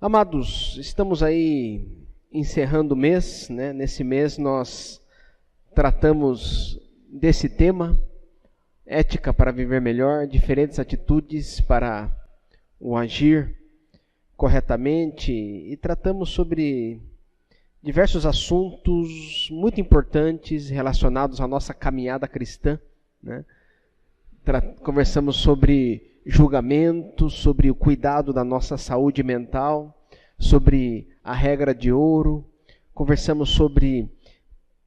Amados, estamos aí encerrando o mês, né? Nesse mês nós tratamos desse tema, ética para viver melhor, diferentes atitudes para o agir corretamente, e tratamos sobre diversos assuntos muito importantes relacionados à nossa caminhada cristã, né? Conversamos sobre julgamento, sobre o cuidado da nossa saúde mental, sobre a regra de ouro, conversamos sobre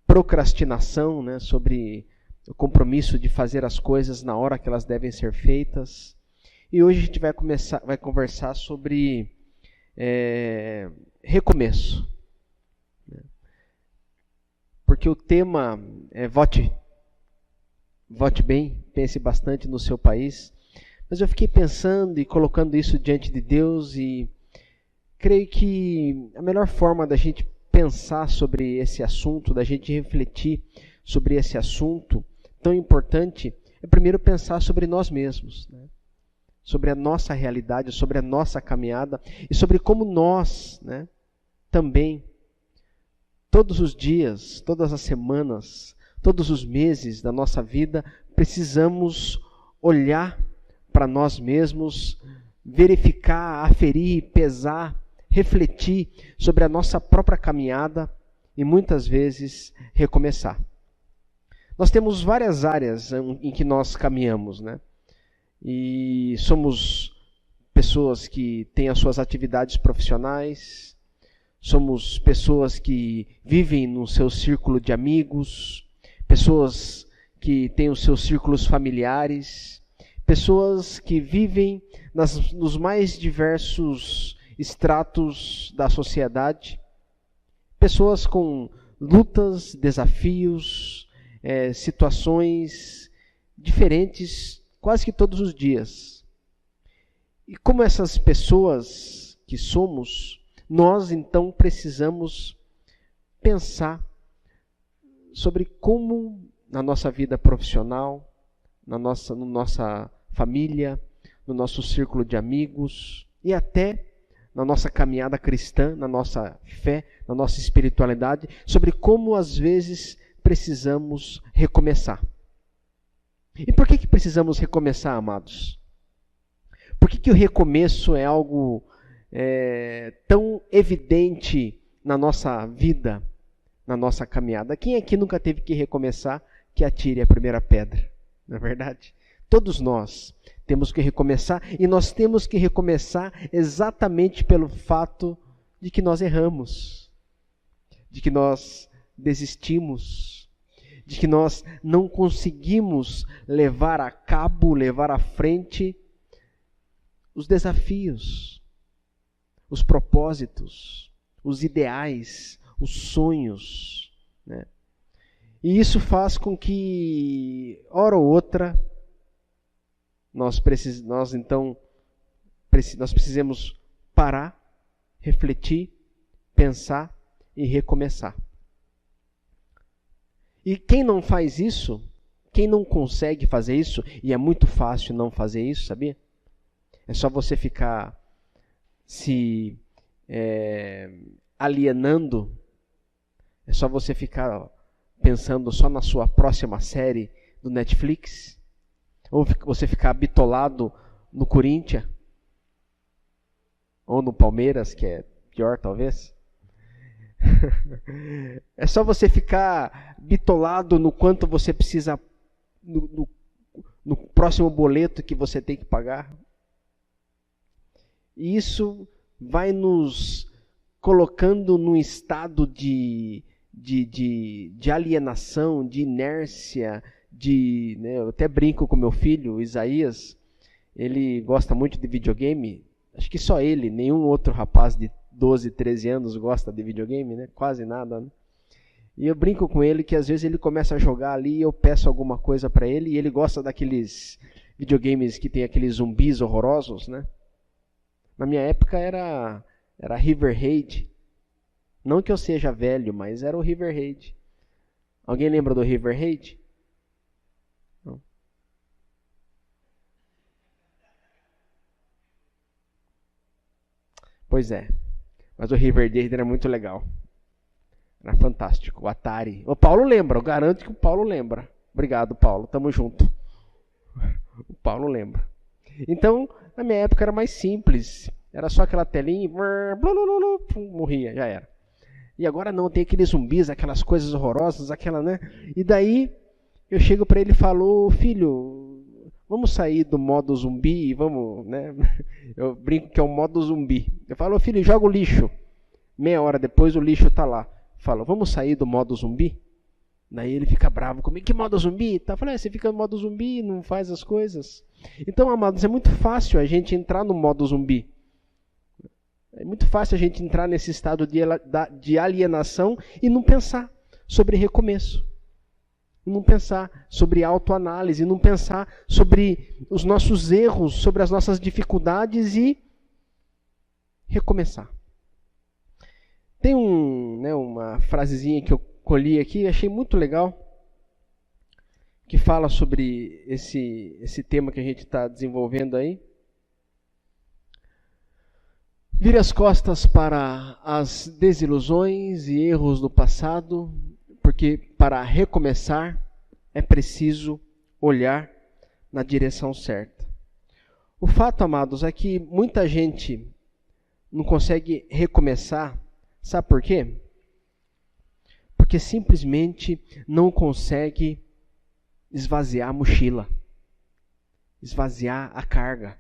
procrastinação, né? Sobre o compromisso de fazer as coisas na hora que elas devem ser feitas. E hoje a gente vai conversar sobre recomeço. Porque o tema é vote bem, pense bastante no seu país. Mas eu fiquei pensando e colocando isso diante de Deus, e creio que a melhor forma da gente pensar sobre esse assunto, da gente refletir sobre esse assunto tão importante, é primeiro pensar sobre nós mesmos, né? Sobre a nossa realidade, sobre a nossa caminhada e sobre como nós, né, também, todos os dias, todas as semanas, todos os meses da nossa vida, precisamos olhar para nós mesmos, verificar, aferir, pesar, refletir sobre a nossa própria caminhada e muitas vezes recomeçar. Nós temos várias áreas em que nós caminhamos, né? E somos pessoas que têm as suas atividades profissionais, somos pessoas que vivem no seu círculo de amigos, pessoas que têm os seus círculos familiares, pessoas que vivem nos mais diversos estratos da sociedade, pessoas com lutas, desafios, situações diferentes quase que todos os dias. E como essas pessoas que somos, nós então precisamos pensar sobre como na nossa vida profissional, na nossa família, no nosso círculo de amigos e até na nossa caminhada cristã, na nossa fé, na nossa espiritualidade, sobre como às vezes precisamos recomeçar. E por que precisamos recomeçar, amados? Por que o recomeço é algo tão evidente na nossa vida, na nossa caminhada? Quem aqui nunca teve que recomeçar, que atire a primeira pedra? Não é verdade? Todos nós temos que recomeçar, e nós temos que recomeçar exatamente pelo fato de que nós erramos, de que nós desistimos, de que nós não conseguimos levar a cabo, levar à frente os desafios, os propósitos, os ideais, os sonhos, né? E isso faz com que, hora ou outra, nós precisemos parar, refletir, pensar e recomeçar. E quem não faz isso, quem não consegue fazer isso, e é muito fácil não fazer isso, sabia? É só você ficar se alienando, é só você ficar pensando só na sua próxima série do Netflix, ou você ficar bitolado no Corinthians, ou no Palmeiras, que é pior talvez. É só você ficar bitolado no quanto você precisa, no próximo boleto que você tem que pagar. E isso vai nos colocando num estado de alienação, de inércia, né, eu até brinco com meu filho, o Isaías, ele gosta muito de videogame, acho que só ele, nenhum outro rapaz de 12, 13 anos gosta de videogame, né? Quase nada, né? E eu brinco com ele que às vezes ele começa a jogar ali e eu peço alguma coisa para ele, e ele gosta daqueles videogames que tem aqueles zumbis horrorosos, né? Na minha época era River Raid. Não que eu seja velho, mas era o River Raid. Alguém lembra do River Raid? Não. Pois é. Mas o Riverdale era muito legal. Era fantástico. O Atari. O Paulo lembra, eu garanto que o Paulo lembra. Obrigado, Paulo. Tamo junto. O Paulo lembra. Então, na minha época era mais simples. Era só aquela telinha, morria, já era. E agora não, tem aqueles zumbis, aquelas coisas horrorosas, aquela, né? E daí eu chego para ele e falo, filho, vamos sair do modo zumbi e vamos, né? Eu brinco que é o modo zumbi. Eu falo, filho, joga o lixo. Meia hora depois o lixo tá lá. Eu falo, vamos sair do modo zumbi? Daí ele fica bravo comigo, que modo zumbi? Tá? Eu falo, você fica no modo zumbi, não faz as coisas. Então, amados, é muito fácil a gente entrar no modo zumbi. É muito fácil a gente entrar nesse estado de alienação e não pensar sobre recomeço. Não pensar sobre autoanálise, não pensar sobre os nossos erros, sobre as nossas dificuldades e recomeçar. Tem uma frasezinha que eu colhi aqui, achei muito legal, que fala sobre esse tema que a gente está desenvolvendo aí. Vire as costas para as desilusões e erros do passado, porque para recomeçar é preciso olhar na direção certa. O fato, amados, é que muita gente não consegue recomeçar, sabe por quê? Porque simplesmente não consegue esvaziar a mochila, esvaziar a carga.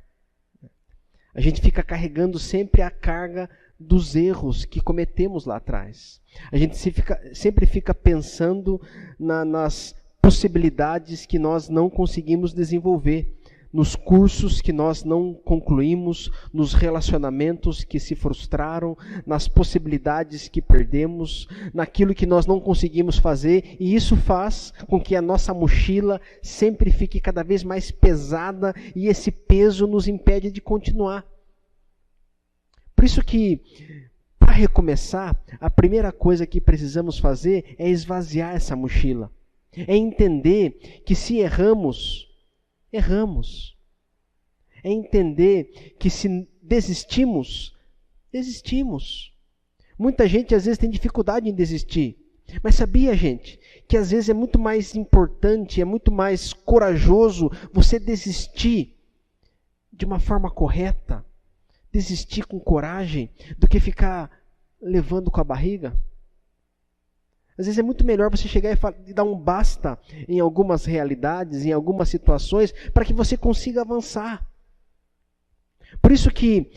A gente fica carregando sempre a carga dos erros que cometemos lá atrás. A gente sempre fica pensando nas possibilidades que nós não conseguimos desenvolver, nos cursos que nós não concluímos, nos relacionamentos que se frustraram, nas possibilidades que perdemos, naquilo que nós não conseguimos fazer, e isso faz com que a nossa mochila sempre fique cada vez mais pesada e esse peso nos impede de continuar. Por isso que, para recomeçar, a primeira coisa que precisamos fazer é esvaziar essa mochila. É entender que se erramos, erramos. É entender que se desistimos, desistimos. Muita gente às vezes tem dificuldade em desistir. Mas sabia, gente, que às vezes é muito mais importante, é muito mais corajoso você desistir de uma forma correta, desistir com coragem, do que ficar levando com a barriga? Às vezes é muito melhor você chegar e dar um basta em algumas realidades, em algumas situações, para que você consiga avançar. Por isso que,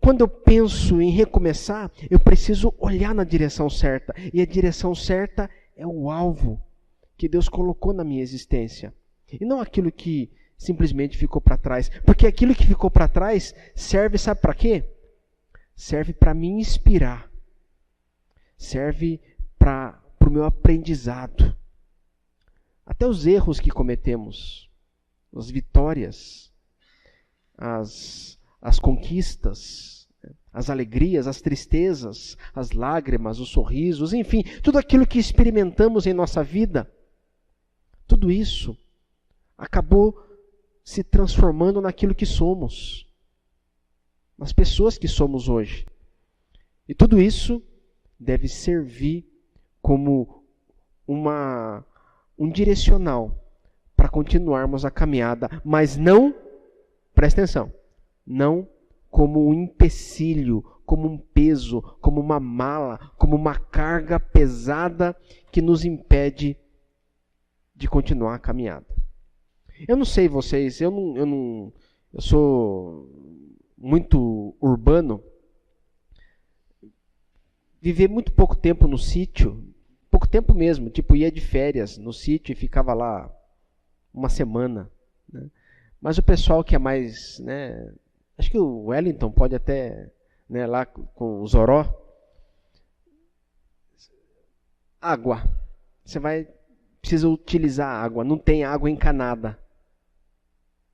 quando eu penso em recomeçar, eu preciso olhar na direção certa. E a direção certa é o alvo que Deus colocou na minha existência. E não aquilo que simplesmente ficou para trás. Porque aquilo que ficou para trás serve, sabe para quê? Serve para me inspirar. Serve para o meu aprendizado. Até os erros que cometemos, as vitórias, as conquistas, as alegrias, as tristezas, as lágrimas, os sorrisos, enfim, tudo aquilo que experimentamos em nossa vida, tudo isso acabou se transformando naquilo que somos, nas pessoas que somos hoje. E tudo isso deve servir como um direcional para continuarmos a caminhada, mas não, presta atenção, não como um empecilho, como um peso, como uma mala, como uma carga pesada que nos impede de continuar a caminhada. Eu não sei vocês, eu sou muito urbano. Viver muito pouco tempo no sítio, pouco tempo mesmo, tipo ia de férias no sítio e ficava lá uma semana, né? Mas o pessoal que é mais, né, acho que o Wellington pode até, né, lá com o Zoró, água, precisa utilizar água, não tem água encanada.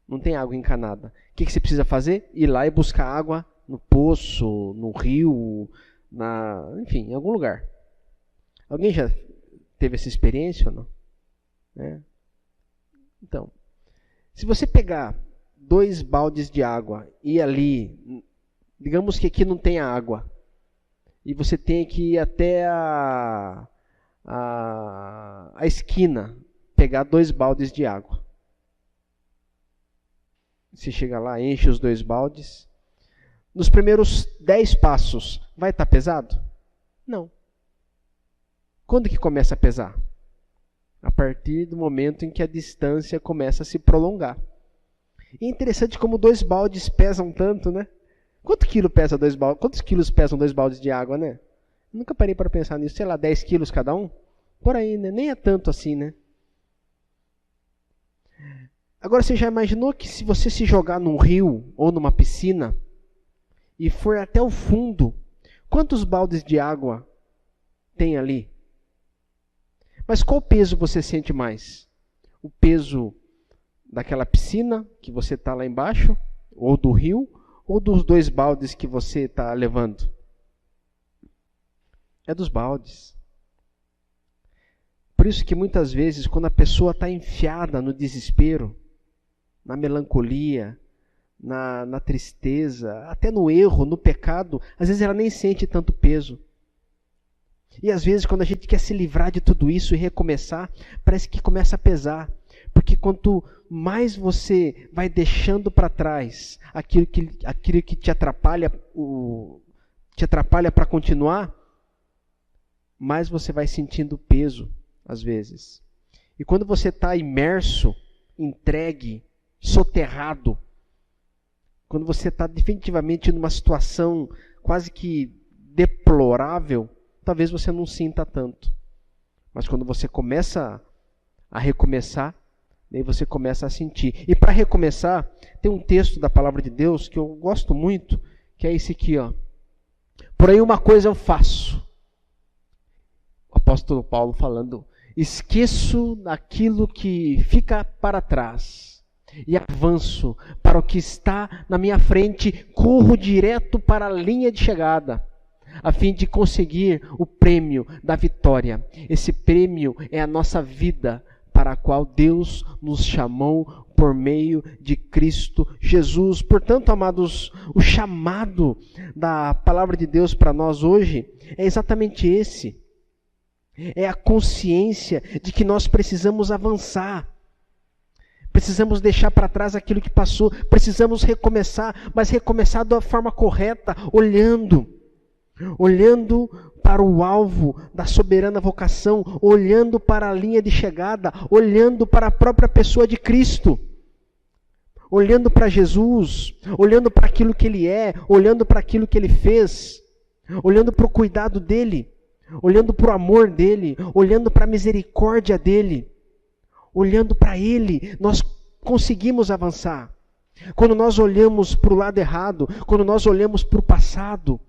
Não tem água encanada. O que você precisa fazer? Ir lá e buscar água no poço, no rio, enfim, em algum lugar. Alguém já teve essa experiência ou não? Né? Então, se você pegar 2 baldes de água e ir ali, digamos que aqui não tenha água, e você tem que ir até a esquina, pegar 2 baldes de água. Você chega lá, enche os 2 baldes. Nos primeiros 10 passos, vai estar pesado? Não. Quando que começa a pesar? A partir do momento em que a distância começa a se prolongar. E é interessante como 2 baldes pesam tanto, né? Quantos quilos pesam 2 baldes de água, né? Nunca parei para pensar nisso. Sei lá, 10 quilos cada um? Por aí, né? Nem é tanto assim, né? Agora, você já imaginou que se você se jogar num rio ou numa piscina e for até o fundo, quantos baldes de água tem ali? Mas qual peso você sente mais? O peso daquela piscina que você está lá embaixo, ou do rio, ou dos 2 baldes que você está levando? É dos baldes. Por isso que muitas vezes, quando a pessoa está enfiada no desespero, na melancolia, na tristeza, até no erro, no pecado, às vezes ela nem sente tanto peso. E às vezes, quando a gente quer se livrar de tudo isso e recomeçar, parece que começa a pesar. Porque quanto mais você vai deixando para trás aquilo que te atrapalha para continuar, mais você vai sentindo peso, às vezes. E quando você está imerso, entregue, soterrado, quando você está definitivamente numa situação quase que deplorável, talvez você não sinta tanto. Mas quando você começa a recomeçar, daí você começa a sentir. E para recomeçar, tem um texto da palavra de Deus que eu gosto muito, que é esse aqui, ó. Porém, uma coisa eu faço. O apóstolo Paulo falando: esqueço daquilo que fica para trás e avanço para o que está na minha frente, corro direto para a linha de chegada, a fim de conseguir o prêmio da vitória. Esse prêmio é a nossa vida, para a qual Deus nos chamou por meio de Cristo Jesus. Portanto, amados, o chamado da palavra de Deus para nós hoje é exatamente esse. É a consciência de que nós precisamos avançar. Precisamos deixar para trás aquilo que passou. Precisamos recomeçar, mas recomeçar da forma correta, olhando para o alvo da soberana vocação, olhando para a linha de chegada, olhando para a própria pessoa de Cristo, olhando para Jesus, olhando para aquilo que Ele é, olhando para aquilo que Ele fez, olhando para o cuidado dEle, olhando para o amor dEle, olhando para a misericórdia dEle, olhando para Ele, nós conseguimos avançar. Quando nós olhamos para o lado errado, quando nós olhamos para o passado,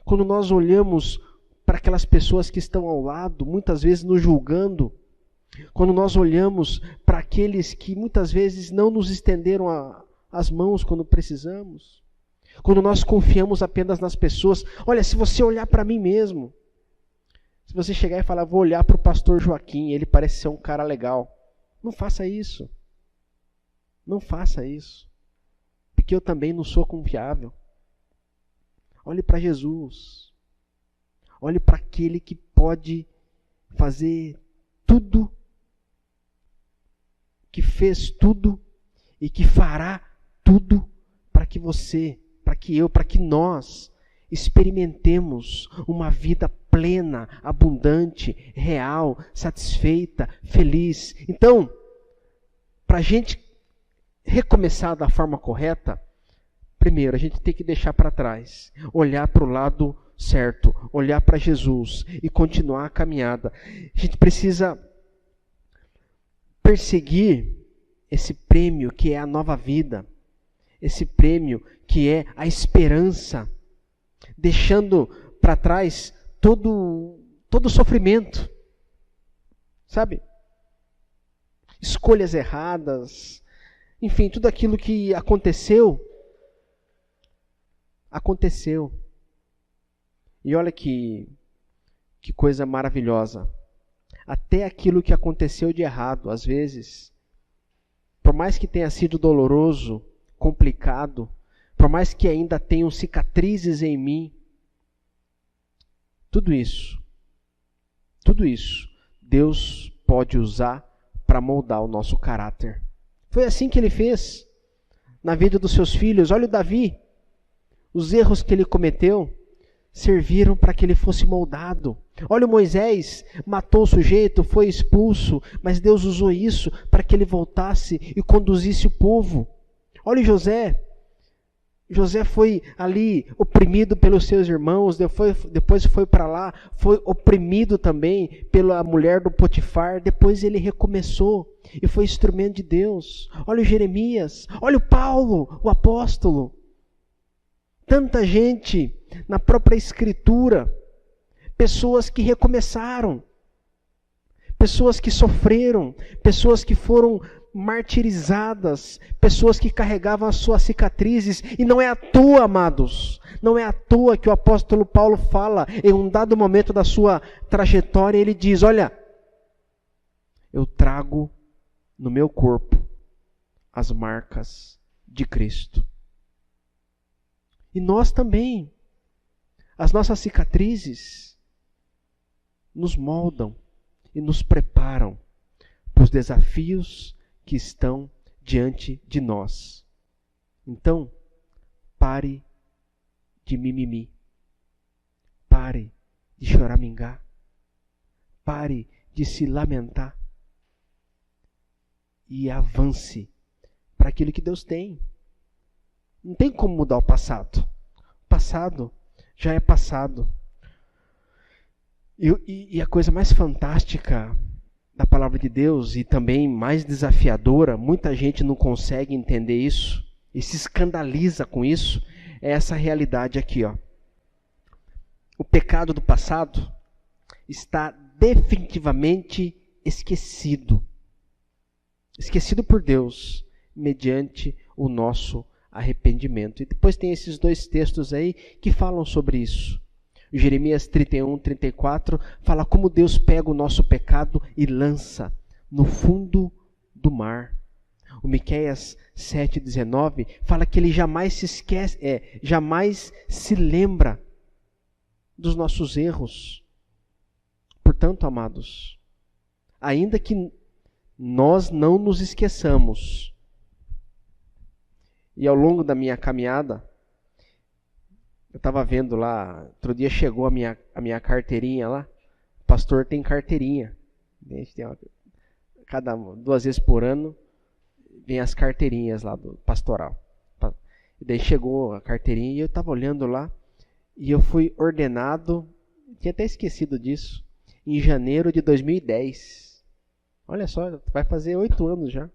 quando nós olhamos para aquelas pessoas que estão ao lado, muitas vezes nos julgando, quando nós olhamos para aqueles que muitas vezes não nos estenderam as mãos quando precisamos, quando nós confiamos apenas nas pessoas. Olha, se você olhar para mim mesmo, se você chegar e falar: vou olhar para o pastor Joaquim, ele parece ser um cara legal. Não faça isso. Não faça isso. Porque eu também não sou confiável. Olhe para Jesus. Olhe para aquele que pode fazer tudo, que fez tudo e que fará tudo para que você, para que eu, para que nós experimentemos uma vida plena, abundante, real, satisfeita, feliz. Então, para a gente recomeçar da forma correta, primeiro, a gente tem que deixar para trás, olhar para o lado certo, olhar para Jesus e continuar a caminhada. A gente precisa perseguir esse prêmio que é a nova vida, esse prêmio que é a esperança, deixando para trás todo o sofrimento, sabe? Escolhas erradas, enfim, tudo aquilo que aconteceu. E olha que coisa maravilhosa. Até aquilo que aconteceu de errado, às vezes, por mais que tenha sido doloroso, complicado, por mais que ainda tenham cicatrizes em mim, tudo isso, Deus pode usar para moldar o nosso caráter. Foi assim que ele fez na vida dos seus filhos. Olha o Davi, os erros que ele cometeu serviram para que ele fosse moldado. Olha o Moisés, matou o sujeito, foi expulso, mas Deus usou isso para que ele voltasse e conduzisse o povo. Olha o José. José foi ali oprimido pelos seus irmãos, depois foi para lá, foi oprimido também pela mulher do Potifar, depois ele recomeçou e foi instrumento de Deus. Olha o Jeremias, olha o Paulo, o apóstolo. Tanta gente na própria Escritura, pessoas que recomeçaram, pessoas que sofreram, pessoas que foram martirizadas, pessoas que carregavam as suas cicatrizes, e não é à toa, amados, não é à toa que o apóstolo Paulo fala, em um dado momento da sua trajetória, ele diz, olha, eu trago no meu corpo as marcas de Cristo. E nós também, as nossas cicatrizes nos moldam e nos preparam para os desafios que estão diante de nós. Então, pare de mimimi. Pare de choramingar. Pare de se lamentar. E avance para aquilo que Deus tem. Não tem como mudar o passado. O passado já é passado. E a coisa mais fantástica da palavra de Deus e também mais desafiadora, muita gente não consegue entender isso e se escandaliza com isso, é essa realidade aqui, ó. O pecado do passado está definitivamente esquecido. Esquecido por Deus, mediante o nosso arrependimento. E depois tem esses dois textos aí que falam sobre isso. Jeremias 31, 34 fala como Deus pega o nosso pecado e lança no fundo do mar. O Miqueias 7, 19 fala que ele jamais se esquece, jamais se lembra dos nossos erros. Portanto, amados, ainda que nós não nos esqueçamos, e ao longo da minha caminhada, eu estava vendo lá, outro dia chegou a minha carteirinha lá, o pastor tem carteirinha, a gente tem cada 2 vezes por ano, vem as carteirinhas lá do pastoral. E daí chegou a carteirinha e eu estava olhando lá, e eu fui ordenado, tinha até esquecido disso, em janeiro de 2010. Olha só, vai fazer 8 anos já.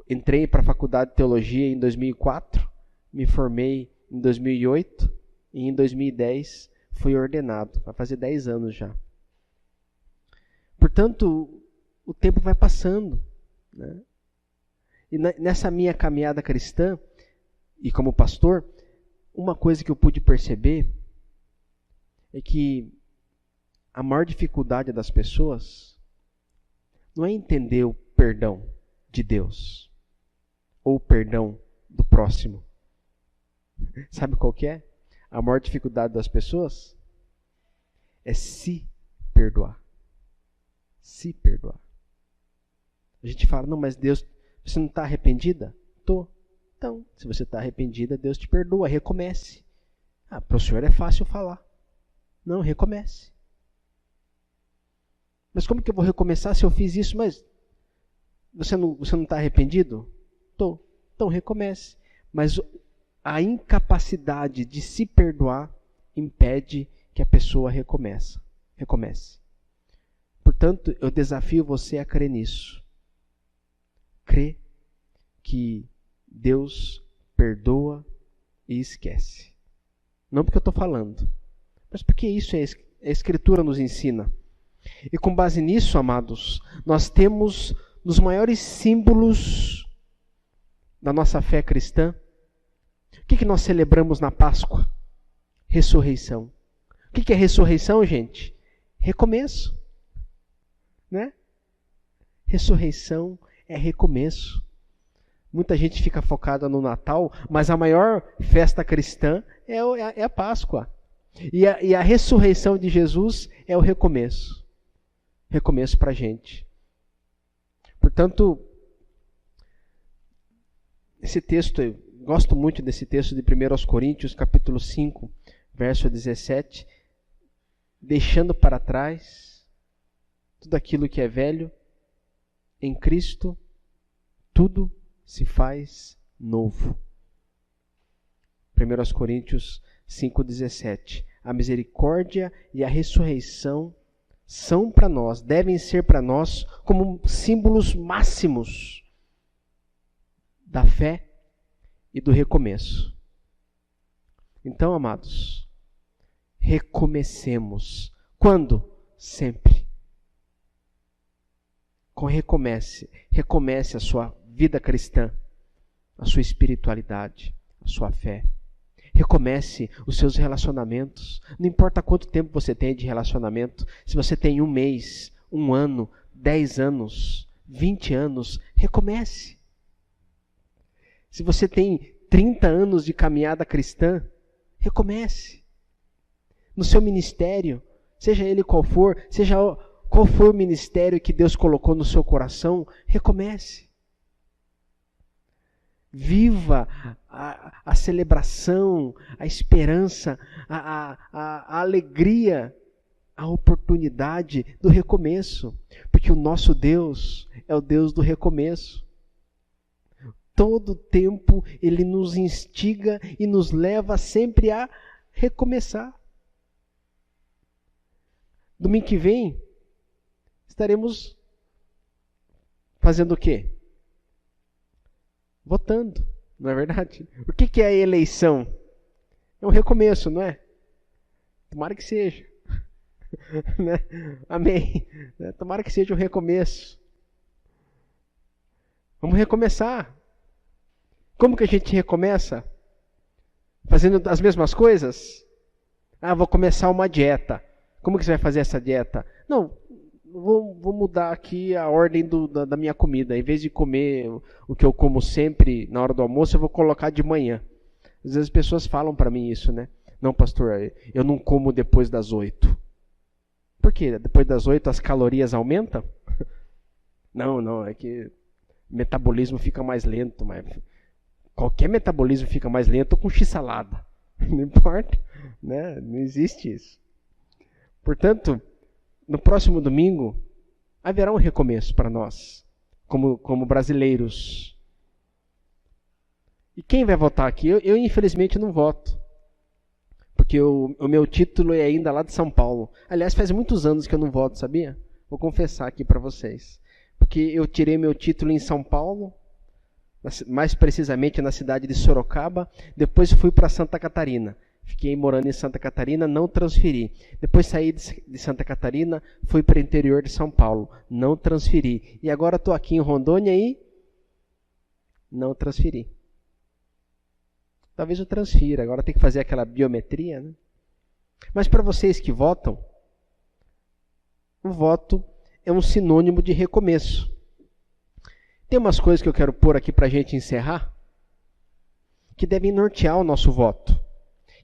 Entrei para a faculdade de teologia em 2004, me formei em 2008 e em 2010 fui ordenado. Vai fazer 10 anos já. Portanto, o tempo vai passando, né? E nessa minha caminhada cristã, e como pastor, uma coisa que eu pude perceber é que a maior dificuldade das pessoas não é entender o perdão de Deus ou o perdão do próximo. Sabe qual que é? A maior dificuldade das pessoas é se perdoar. Se perdoar. A gente fala, não, mas Deus, você não está arrependida? Tô. Então, se você está arrependida, Deus te perdoa, recomece. Ah, para o senhor é fácil falar. Não, recomece. Mas como que eu vou recomeçar se eu fiz isso? Mas você não está arrependido? Tô. Então recomece. Mas a incapacidade de se perdoar impede que a pessoa recomece. Portanto, eu desafio você a crer nisso. Crer que Deus perdoa e esquece. Não porque eu estou falando, mas porque isso a Escritura nos ensina. E com base nisso, amados, nós temos nos maiores símbolos da nossa fé cristã. O que nós celebramos na Páscoa? Ressurreição. O que é ressurreição, gente? Recomeço. Né? Ressurreição é recomeço. Muita gente fica focada no Natal, mas a maior festa cristã é a Páscoa. E a ressurreição de Jesus é o recomeço. Recomeço para a gente. Portanto, esse texto, eu gosto muito desse texto de 1 Coríntios, capítulo 5, verso 17. Deixando para trás tudo aquilo que é velho, em Cristo, tudo se faz novo. 1 Coríntios 5,17. A misericórdia e a ressurreição são para nós, devem ser para nós como símbolos máximos da fé e do recomeço. Então, amados, recomecemos. Quando? Sempre. Recomece a sua vida cristã, a sua espiritualidade, a sua fé. Recomece os seus relacionamentos. Não importa quanto tempo você tem de relacionamento, se você tem 1 mês, 1 ano, 10 anos, 20 anos, recomece. Se você tem 30 anos de caminhada cristã, recomece. No seu ministério, seja ele qual for, seja qual for o ministério que Deus colocou no seu coração, recomece. Viva a celebração, a esperança, a alegria, a oportunidade do recomeço. Porque o nosso Deus é o Deus do recomeço. Todo tempo Ele nos instiga e nos leva sempre a recomeçar. Domingo que vem, estaremos fazendo o quê? Votando, não é verdade? O que é a eleição? É um recomeço, não é? Tomara que seja. Né? Amém. Tomara que seja um recomeço. Vamos recomeçar. Como que a gente recomeça? Fazendo as mesmas coisas? Vou começar uma dieta. Como que você vai fazer essa dieta? Não, vou mudar aqui a ordem da minha comida. Em vez de comer o que eu como sempre na hora do almoço, eu vou colocar de manhã. Às vezes as pessoas falam para mim isso, né? Não, pastor, eu não como depois das 8. Por quê? Depois das 8 as calorias aumentam? Não, é que o metabolismo fica mais lento. Mas qualquer metabolismo fica mais lento com x-salada. Não importa, né? Não existe isso. Portanto, no próximo domingo, haverá um recomeço para nós, como brasileiros. E quem vai votar aqui? Eu infelizmente não voto, porque o meu título é ainda lá de São Paulo. Aliás, faz muitos anos que eu não voto, sabia? Vou confessar aqui para vocês. Porque eu tirei meu título em São Paulo, mais precisamente na cidade de Sorocaba, depois fui para Santa Catarina. Fiquei morando em Santa Catarina, não transferi. Depois saí de Santa Catarina, fui para o interior de São Paulo, não transferi. E agora estou aqui em Rondônia e não transferi. Talvez eu transfira, agora tem que fazer aquela biometria, né? Mas para vocês que votam, o voto é um sinônimo de recomeço. Tem umas coisas que eu quero pôr aqui para a gente encerrar, que devem nortear o nosso voto,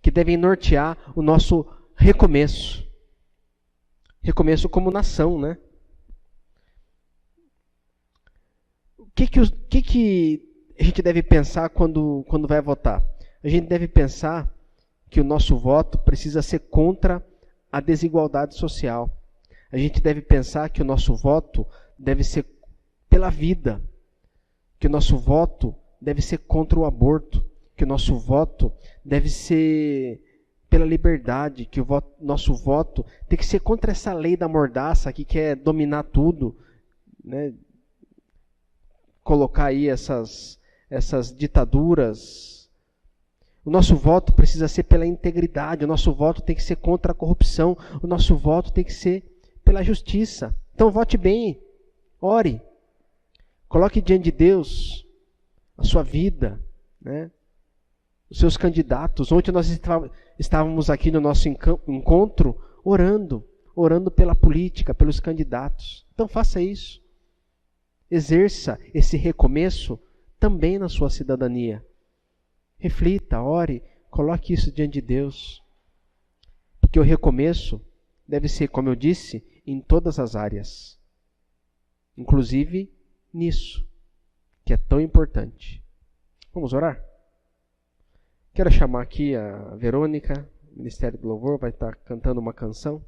que devem nortear o nosso recomeço. Recomeço como nação, né? O que a gente deve pensar quando vai votar? A gente deve pensar que o nosso voto precisa ser contra a desigualdade social. A gente deve pensar que o nosso voto deve ser pela vida, que o nosso voto deve ser contra o aborto, que o nosso voto deve ser pela liberdade, que nosso voto tem que ser contra essa lei da mordaça que quer dominar tudo, né? Colocar aí essas ditaduras. O nosso voto precisa ser pela integridade, o nosso voto tem que ser contra a corrupção, o nosso voto tem que ser pela justiça. Então vote bem, ore, coloque diante de Deus a sua vida, né? Os seus candidatos. Ontem nós estávamos aqui no nosso encontro orando pela política, pelos candidatos. Então faça isso. Exerça esse recomeço também na sua cidadania. Reflita, ore, coloque isso diante de Deus. Porque o recomeço deve ser, como eu disse, em todas as áreas. Inclusive nisso, que é tão importante. Vamos orar? Quero chamar aqui a Verônica, o Ministério do Louvor vai estar cantando uma canção.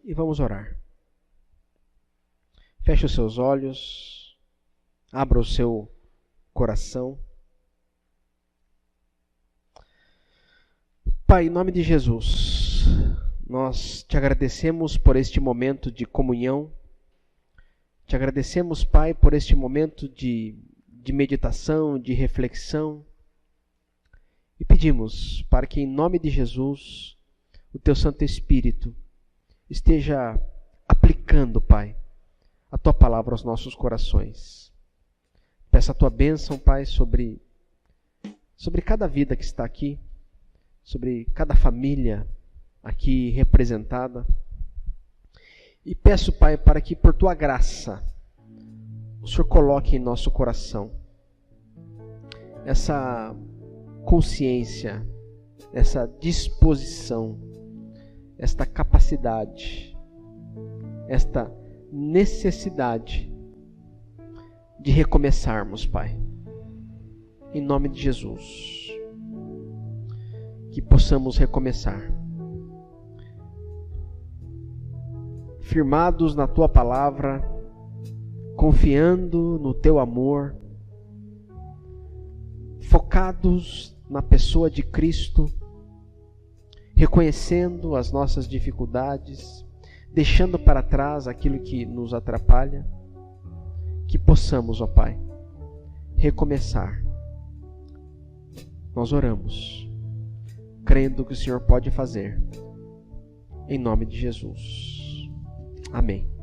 E vamos orar. Feche os seus olhos, abra o seu coração. Pai, em nome de Jesus, nós te agradecemos por este momento de comunhão. Te agradecemos, Pai, por este momento de meditação, de reflexão. E pedimos para que, em nome de Jesus, o Teu Santo Espírito esteja aplicando, Pai, a Tua palavra aos nossos corações. Peço a Tua bênção, Pai, sobre cada vida que está aqui, sobre cada família aqui representada. E peço, Pai, para que por Tua graça o Senhor coloque em nosso coração essa consciência, essa disposição, esta capacidade, esta necessidade de recomeçarmos, Pai. Em nome de Jesus. Que possamos recomeçar. Firmados na Tua palavra, confiando no Teu amor, focados na pessoa de Cristo, reconhecendo as nossas dificuldades, deixando para trás aquilo que nos atrapalha, que possamos, ó Pai, recomeçar. Nós oramos, crendo que o Senhor pode fazer, em nome de Jesus. Amém.